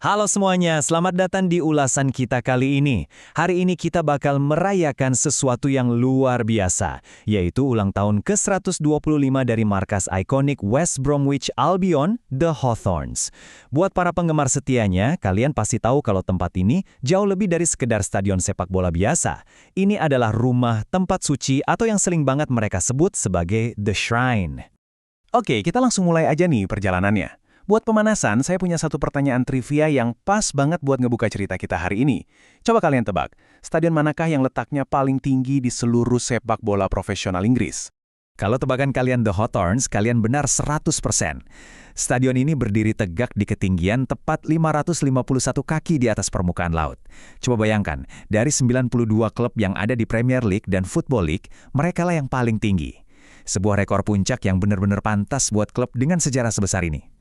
Halo semuanya, selamat datang di ulasan kita kali ini. Hari ini kita bakal merayakan sesuatu yang luar biasa, yaitu ulang tahun ke-125 dari markas ikonik West Bromwich Albion, The Hawthorns. Buat para penggemar setianya, kalian pasti tahu kalau tempat ini jauh lebih dari sekedar stadion sepak bola biasa. Ini adalah rumah, tempat suci, atau yang sering banget mereka sebut sebagai The Shrine. Oke, kita langsung mulai aja nih perjalanannya. Buat pemanasan, saya punya satu pertanyaan trivia yang pas banget buat ngebuka cerita kita hari ini. Coba kalian tebak, stadion manakah yang letaknya paling tinggi di seluruh sepak bola profesional Inggris? Kalau tebakan kalian The Hawthorns, kalian benar 100%. Stadion ini berdiri tegak di ketinggian tepat 551 kaki di atas permukaan laut. Coba bayangkan, dari 92 klub yang ada di Premier League dan Football League, mereka lah yang paling tinggi. Sebuah rekor puncak yang benar-benar pantas buat klub dengan sejarah sebesar ini.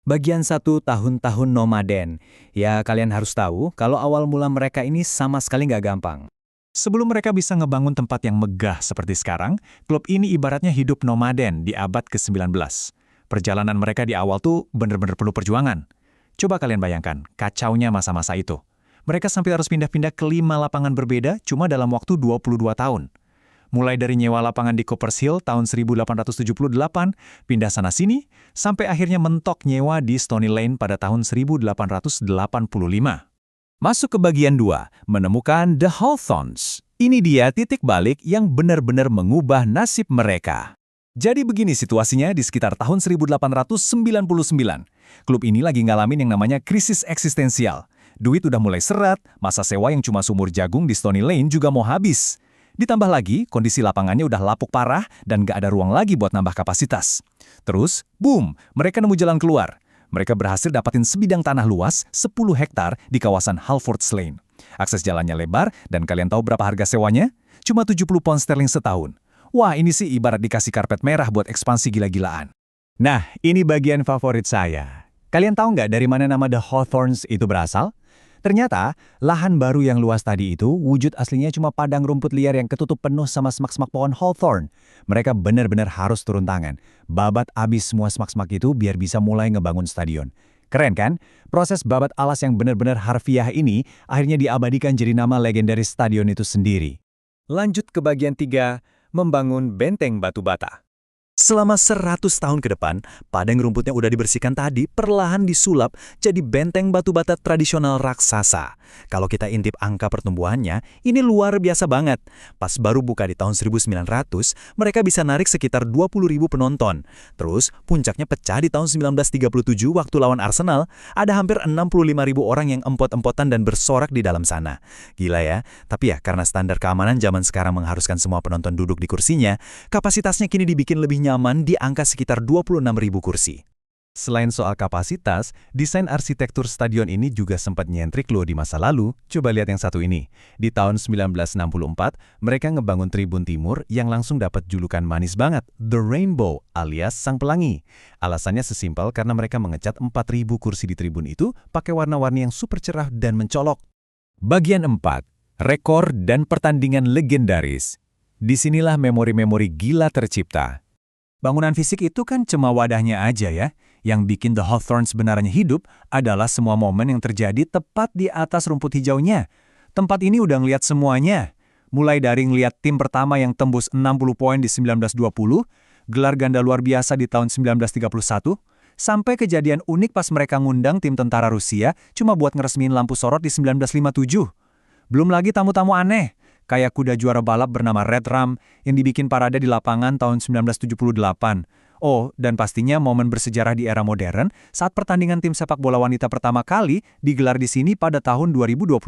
Bagian 1 tahun-tahun nomaden. Ya, kalian harus tahu kalau awal mula mereka ini sama sekali nggak gampang. Sebelum mereka bisa ngebangun tempat yang megah seperti sekarang, klub ini ibaratnya hidup nomaden di abad ke-19. Perjalanan mereka di awal tuh bener-bener perlu perjuangan. Coba kalian bayangkan, kacaunya masa-masa itu. Mereka sampai harus pindah-pindah ke 5 lapangan berbeda cuma dalam waktu 22 tahun. Mulai dari nyewa lapangan di Coppers Hill tahun 1878, pindah sana-sini, sampai akhirnya mentok nyewa di Stony Lane pada tahun 1885. Masuk ke bagian 2, menemukan The Hawthorns. Ini dia titik balik yang benar-benar mengubah nasib mereka. Jadi begini situasinya di sekitar tahun 1899. Klub ini lagi ngalamin yang namanya krisis eksistensial. Duit udah mulai seret, masa sewa yang cuma sumur jagung di Stony Lane juga mau habis. Ditambah lagi, kondisi lapangannya udah lapuk parah dan gak ada ruang lagi buat nambah kapasitas. Terus, boom, mereka nemu jalan keluar. Mereka berhasil dapatin sebidang tanah luas 10 hektar di kawasan Halfords Lane. Akses jalannya lebar dan kalian tahu berapa harga sewanya? Cuma 70 pound sterling setahun. Wah, ini sih ibarat dikasih karpet merah buat ekspansi gila-gilaan. Nah, ini bagian favorit saya. Kalian tahu nggak dari mana nama The Hawthorns itu berasal? Ternyata, lahan baru yang luas tadi itu wujud aslinya cuma padang rumput liar yang ketutup penuh sama semak-semak pohon hawthorn. Mereka benar-benar harus turun tangan. Babat abis semua semak-semak itu biar bisa mulai ngebangun stadion. Keren kan? Proses babat alas yang benar-benar harfiah ini akhirnya diabadikan jadi nama legendaris stadion itu sendiri. Lanjut ke bagian 3, membangun benteng batu bata. Selama 100 tahun ke depan, padang rumputnya udah dibersihkan tadi perlahan disulap jadi benteng batu bata tradisional raksasa. Kalau kita intip angka pertumbuhannya, ini luar biasa banget. Pas baru buka di tahun 1900, mereka bisa narik sekitar 20.000 penonton. Terus, puncaknya pecah di tahun 1937 waktu lawan Arsenal, ada hampir 65.000 orang yang empot-empotan dan bersorak di dalam sana. Gila ya, tapi ya karena standar keamanan zaman sekarang mengharuskan semua penonton duduk di kursinya, kapasitasnya kini dibikin lebih nyaman di angka sekitar 26.000 kursi. Selain soal kapasitas, desain arsitektur stadion ini juga sempat nyentrik loh di masa lalu. Coba lihat yang satu ini. Di tahun 1964, mereka ngebangun tribun timur yang langsung dapat julukan manis banget, The Rainbow alias Sang Pelangi. Alasannya sesimpel karena mereka mengecat 4.000 kursi di tribun itu pakai warna-warni yang super cerah dan mencolok. Bagian 4, rekor dan pertandingan legendaris. Disinilah memori-memori gila tercipta. Bangunan fisik itu kan cuma wadahnya aja ya. Yang bikin The Hawthorns sebenarnya hidup adalah semua momen yang terjadi tepat di atas rumput hijaunya. Tempat ini udah ngeliat semuanya. Mulai dari ngeliat tim pertama yang tembus 60 poin di 1920, gelar ganda luar biasa di tahun 1931, sampai kejadian unik pas mereka ngundang tim tentara Rusia cuma buat ngeresmiin lampu sorot di 1957. Belum lagi tamu-tamu aneh, kayak kuda juara balap bernama Red Ram yang dibikin parade di lapangan tahun 1978. Oh, dan pastinya momen bersejarah di era modern saat pertandingan tim sepak bola wanita pertama kali digelar di sini pada tahun 2022.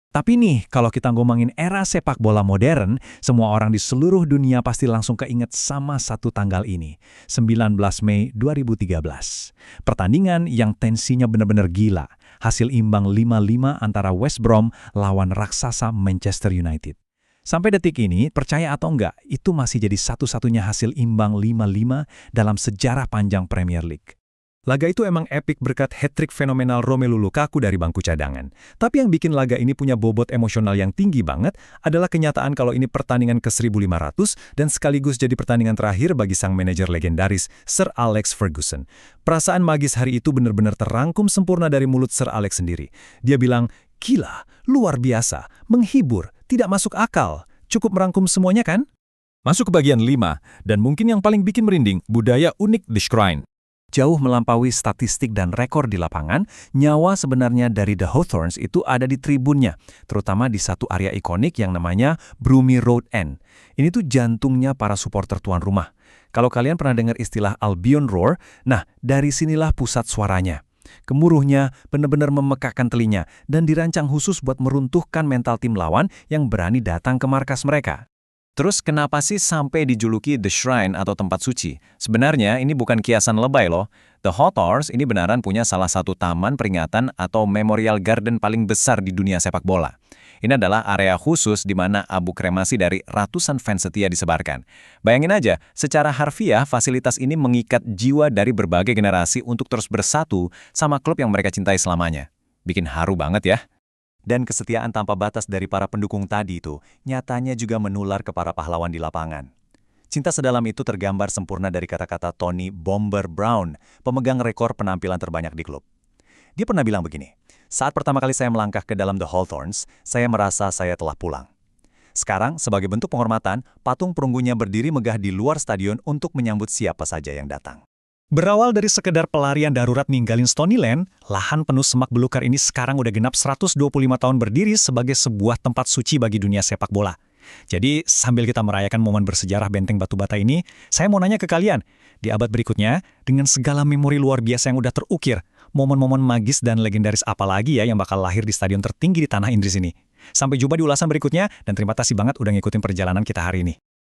Tapi nih, kalau kita ngomongin era sepak bola modern, semua orang di seluruh dunia pasti langsung keinget sama satu tanggal ini, 19 Mei 2013. Pertandingan yang tensinya benar-benar gila, hasil imbang 5-5 antara West Brom lawan raksasa Manchester United. Sampai detik ini, percaya atau enggak, itu masih jadi satu-satunya hasil imbang 5-5 dalam sejarah panjang Premier League. Laga itu emang epik berkat hat-trick fenomenal Romelu Lukaku dari bangku cadangan. Tapi yang bikin laga ini punya bobot emosional yang tinggi banget adalah kenyataan kalau ini pertandingan ke-1500 dan sekaligus jadi pertandingan terakhir bagi sang manajer legendaris, Sir Alex Ferguson. Perasaan magis hari itu benar-benar terangkum sempurna dari mulut Sir Alex sendiri. Dia bilang, "Gila, luar biasa, menghibur, tidak masuk akal." Cukup merangkum semuanya kan? Masuk ke bagian 5, dan mungkin yang paling bikin merinding, budaya unik The Shrine. Jauh melampaui statistik dan rekor di lapangan, nyawa sebenarnya dari The Hawthorns itu ada di tribunnya, terutama di satu area ikonik yang namanya Broomy Road End. Ini tuh jantungnya para supporter tuan rumah. Kalau kalian pernah dengar istilah Albion Roar, nah dari sinilah pusat suaranya. Gemuruhnya benar-benar memekakkan telinga dan dirancang khusus buat meruntuhkan mental tim lawan yang berani datang ke markas mereka. Terus kenapa sih sampai dijuluki The Shrine atau tempat suci? Sebenarnya ini bukan kiasan lebay loh. The Hawthorns ini benaran punya salah satu taman peringatan atau memorial garden paling besar di dunia sepak bola. Ini adalah area khusus di mana abu kremasi dari ratusan fans setia disebarkan. Bayangin aja, secara harfiah fasilitas ini mengikat jiwa dari berbagai generasi untuk terus bersatu sama klub yang mereka cintai selamanya. Bikin haru banget ya. Dan kesetiaan tanpa batas dari para pendukung tadi itu nyatanya juga menular ke para pahlawan di lapangan. Cinta sedalam itu tergambar sempurna dari kata-kata Tony Bomber Brown, pemegang rekor penampilan terbanyak di klub. Dia pernah bilang begini, "Saat pertama kali saya melangkah ke dalam The Hawthorns, saya merasa saya telah pulang. Sekarang, sebagai bentuk penghormatan, patung perunggunya berdiri megah di luar stadion untuk menyambut siapa saja yang datang." Berawal dari sekedar pelarian darurat ninggalin Stonyland, lahan penuh semak belukar ini sekarang udah genap 125 tahun berdiri sebagai sebuah tempat suci bagi dunia sepak bola. Jadi, sambil kita merayakan momen bersejarah Benteng Batu Bata ini, saya mau nanya ke kalian, di abad berikutnya, dengan segala memori luar biasa yang udah terukir, momen-momen magis dan legendaris apa lagi ya yang bakal lahir di stadion tertinggi di tanah Inggris ini? Sampai jumpa di ulasan berikutnya, dan terima kasih banget udah ngikutin perjalanan kita hari ini.